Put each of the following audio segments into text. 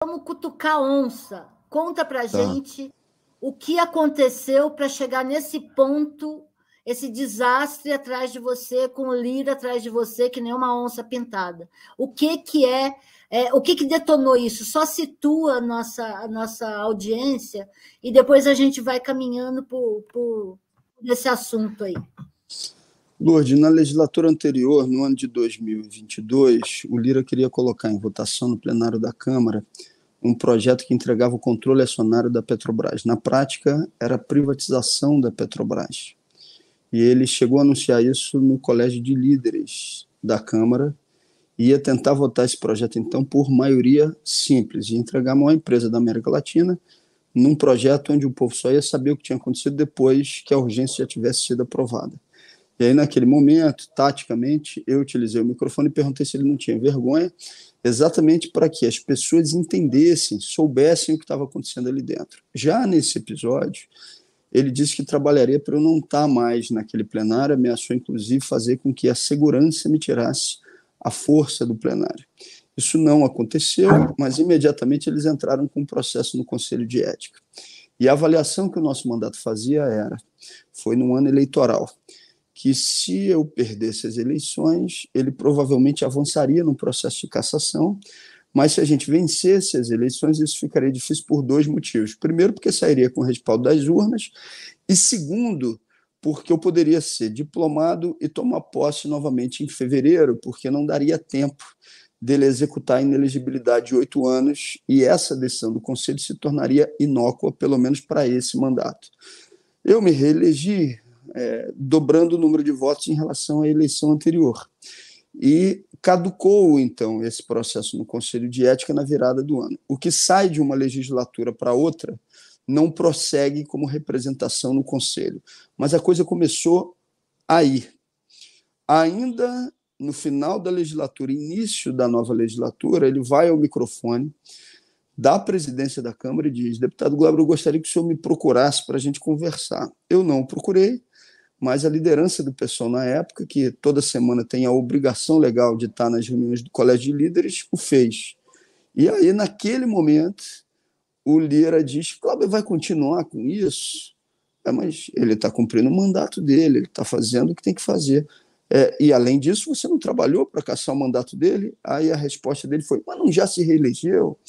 Vamos cutucar a onça. Conta para a Tá. gente o que aconteceu para chegar nesse ponto, esse desastre atrás de você, com o Lira atrás de você, que nem uma onça pintada. O que o que detonou isso? Só situa a nossa audiência e depois a gente vai caminhando por esse assunto aí. Lourdes, na legislatura anterior, no ano de 2022, o Lira queria colocar em votação no plenário da Câmara um projeto que entregava o controle acionário da Petrobras. Na prática, era a privatização da Petrobras. E ele chegou a anunciar isso no Colégio de Líderes da Câmara e ia tentar votar esse projeto, então, por maioria simples, e entregar a maior empresa da América Latina num projeto onde o povo só ia saber o que tinha acontecido depois que a urgência já tivesse sido aprovada. E aí, naquele momento, taticamente, eu utilizei o microfone e perguntei se ele não tinha vergonha, exatamente para que as pessoas entendessem, soubessem o que estava acontecendo ali dentro. Já nesse episódio, ele disse que trabalharia para eu não estar mais naquele plenário, ameaçou, inclusive, fazer com que a segurança me tirasse a força do plenário. Isso não aconteceu, mas imediatamente eles entraram com um processo no Conselho de Ética. E a avaliação que o nosso mandato fazia foi num ano eleitoral, que se eu perdesse as eleições, ele provavelmente avançaria no processo de cassação, mas se a gente vencesse as eleições, isso ficaria difícil por dois motivos. Primeiro, porque sairia com o respaldo das urnas, e segundo, porque eu poderia ser diplomado e tomar posse novamente em fevereiro, porque não daria tempo dele executar a inelegibilidade de 8 anos, e essa decisão do Conselho se tornaria inócua, pelo menos para esse mandato. Eu me reelegi dobrando o número de votos em relação à eleição anterior. E caducou, então, esse processo no Conselho de Ética na virada do ano. O que sai de uma legislatura para outra não prossegue como representação no Conselho. Mas a coisa começou aí. Ainda no final da legislatura, início da nova legislatura, ele vai ao microfone da presidência da Câmara e diz: deputado Glauber, eu gostaria que o senhor me procurasse para a gente conversar. Eu não o procurei, mas a liderança do pessoal na época, que toda semana tem a obrigação legal de estar nas reuniões do Colégio de Líderes, o fez. E aí, naquele momento, o Lira diz: Glauber vai continuar com isso? Mas ele está cumprindo o mandato dele, ele está fazendo o que tem que fazer. E, além disso, você não trabalhou para caçar o mandato dele? Aí a resposta dele foi: mas não já se reelegeu?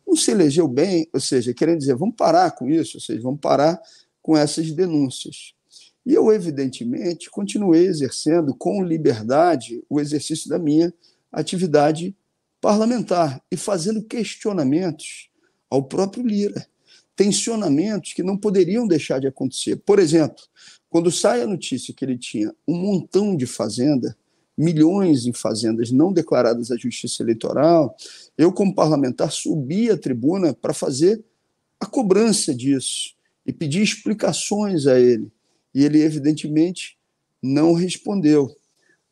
Não se elegeu bem? Ou seja, querendo dizer, vamos parar com isso, ou seja, vamos parar com essas denúncias. E eu, evidentemente, continuei exercendo com liberdade o exercício da minha atividade parlamentar e fazendo questionamentos ao próprio Lira. Tensionamentos que não poderiam deixar de acontecer. Por exemplo, quando sai a notícia que ele tinha um montão de fazenda, milhões em fazendas não declaradas à Justiça Eleitoral, eu, como parlamentar, subi à tribuna para fazer a cobrança disso e pedir explicações a ele. E ele, evidentemente, não respondeu.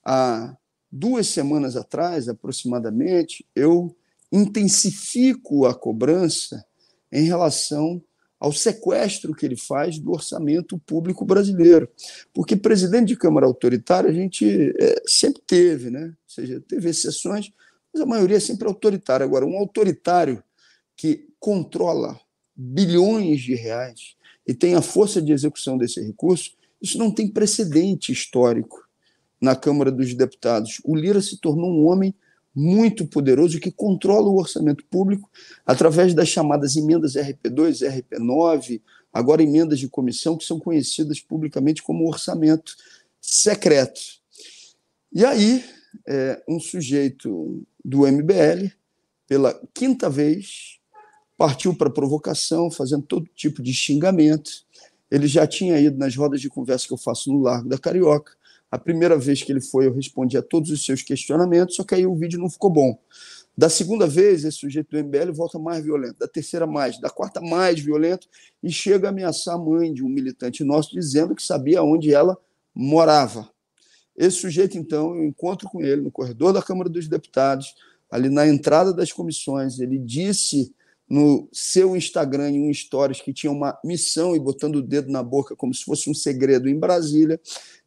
Há 2 semanas atrás, aproximadamente, eu intensifico a cobrança em relação ao sequestro que ele faz do orçamento público brasileiro. Porque presidente de Câmara autoritária a gente sempre teve, né? Ou seja, teve exceções, mas a maioria é sempre autoritária. Agora, um autoritário que controla bilhões de reais e tem a força de execução desse recurso, isso não tem precedente histórico na Câmara dos Deputados. O Lira se tornou um homem muito poderoso que controla o orçamento público através das chamadas emendas RP2, RP9, agora emendas de comissão, que são conhecidas publicamente como orçamento secreto. E aí, um sujeito do MBL, pela 5ª vez, partiu para a provocação, fazendo todo tipo de xingamento. Ele já tinha ido nas rodas de conversa que eu faço no Largo da Carioca. A primeira vez que ele foi, eu respondi a todos os seus questionamentos, só que aí o vídeo não ficou bom. Da 2ª vez, esse sujeito do MBL volta mais violento, da 3ª mais, da 4ª mais violento, e chega a ameaçar a mãe de um militante nosso, dizendo que sabia onde ela morava. Esse sujeito, então, eu encontro com ele no corredor da Câmara dos Deputados, ali na entrada das comissões. Ele disse no seu Instagram, em um stories, que tinha uma missão, e botando o dedo na boca como se fosse um segredo em Brasília.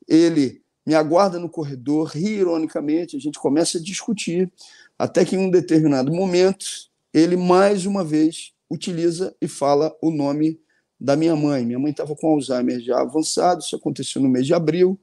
Ele me aguarda no corredor, ri ironicamente, a gente começa a discutir, até que em um determinado momento ele, mais uma vez, utiliza e fala o nome da minha mãe. Minha mãe estava com Alzheimer já avançado, isso aconteceu no mês de abril,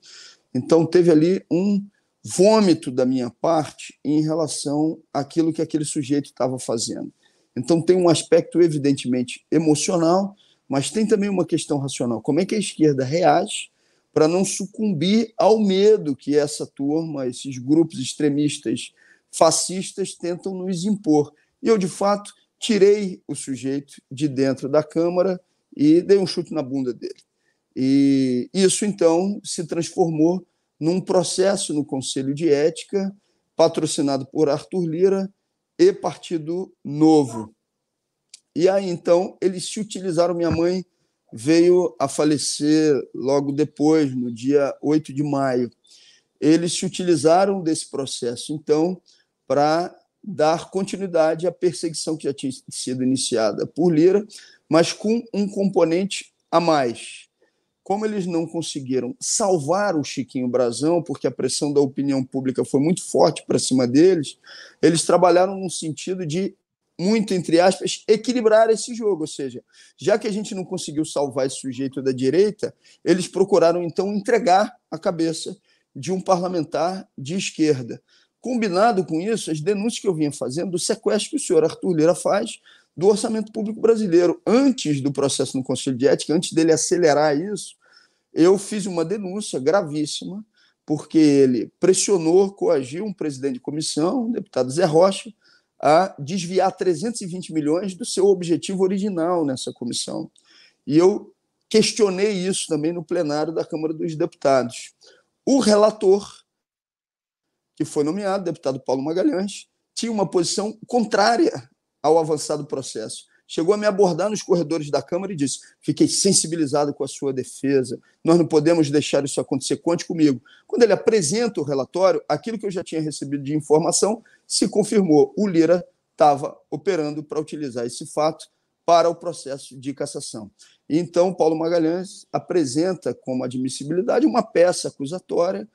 então teve ali um vômito da minha parte em relação àquilo que aquele sujeito estava fazendo. Então tem um aspecto evidentemente emocional, mas tem também uma questão racional. Como é que a esquerda reage para não sucumbir ao medo que essa turma, esses grupos extremistas fascistas tentam nos impor? E eu, de fato, tirei o sujeito de dentro da Câmara e dei um chute na bunda dele. E isso, então, se transformou num processo no Conselho de Ética, patrocinado por Arthur Lira e Partido Novo. E aí, então, eles se utilizaram. Minha mãe veio a falecer logo depois, no dia 8 de maio. Eles se utilizaram desse processo, então, para dar continuidade à perseguição que já tinha sido iniciada por Lira, mas com um componente a mais. Como eles não conseguiram salvar o Chiquinho Brazão, porque a pressão da opinião pública foi muito forte para cima deles, eles trabalharam no sentido de, muito entre aspas, equilibrar esse jogo. Ou seja, já que a gente não conseguiu salvar esse sujeito da direita, eles procuraram, então, entregar a cabeça de um parlamentar de esquerda. Combinado com isso, as denúncias que eu vinha fazendo do sequestro que o senhor Arthur Lira faz do orçamento público brasileiro. Antes do processo no Conselho de Ética, antes dele acelerar isso, eu fiz uma denúncia gravíssima, porque ele pressionou, coagiu um presidente de comissão, o deputado Zé Rocha, a desviar 320 milhões do seu objetivo original nessa comissão. E eu questionei isso também no plenário da Câmara dos Deputados. O relator, que foi nomeado, o deputado Paulo Magalhães, tinha uma posição contrária ao avançado processo. Chegou a me abordar nos corredores da Câmara e disse: fiquei sensibilizado com a sua defesa, nós não podemos deixar isso acontecer, conte comigo. Quando ele apresenta o relatório, aquilo que eu já tinha recebido de informação se confirmou. O Lira estava operando para utilizar esse fato para o processo de cassação. E então, Paulo Magalhães apresenta como admissibilidade uma peça acusatória,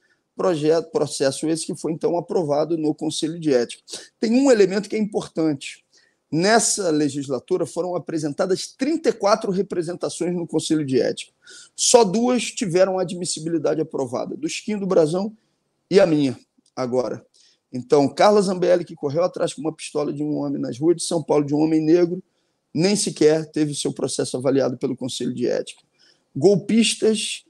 processo esse que foi então aprovado no Conselho de Ética. Tem um elemento que é importante. Nessa legislatura foram apresentadas 34 representações no Conselho de Ética. Só 2 tiveram admissibilidade aprovada, do Chiquinho do Brazão e a minha, agora. Então, Carla Zambelli, que correu atrás com uma pistola de um homem nas ruas de São Paulo, de um homem negro, nem sequer teve seu processo avaliado pelo Conselho de Ética. Golpistas,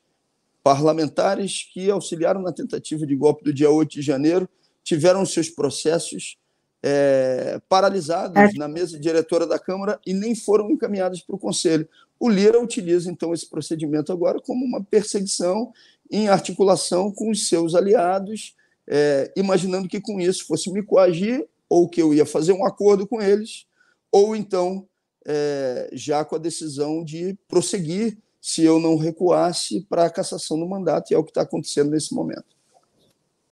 parlamentares que auxiliaram na tentativa de golpe do dia 8 de janeiro, tiveram seus processos paralisados na mesa diretora da Câmara e nem foram encaminhados para o Conselho. O Lira utiliza, então, esse procedimento agora como uma perseguição em articulação com os seus aliados, imaginando que com isso fosse me coagir, ou que eu ia fazer um acordo com eles, ou então já com a decisão de prosseguir se eu não recuasse para a cassação do mandato, e é o que está acontecendo nesse momento.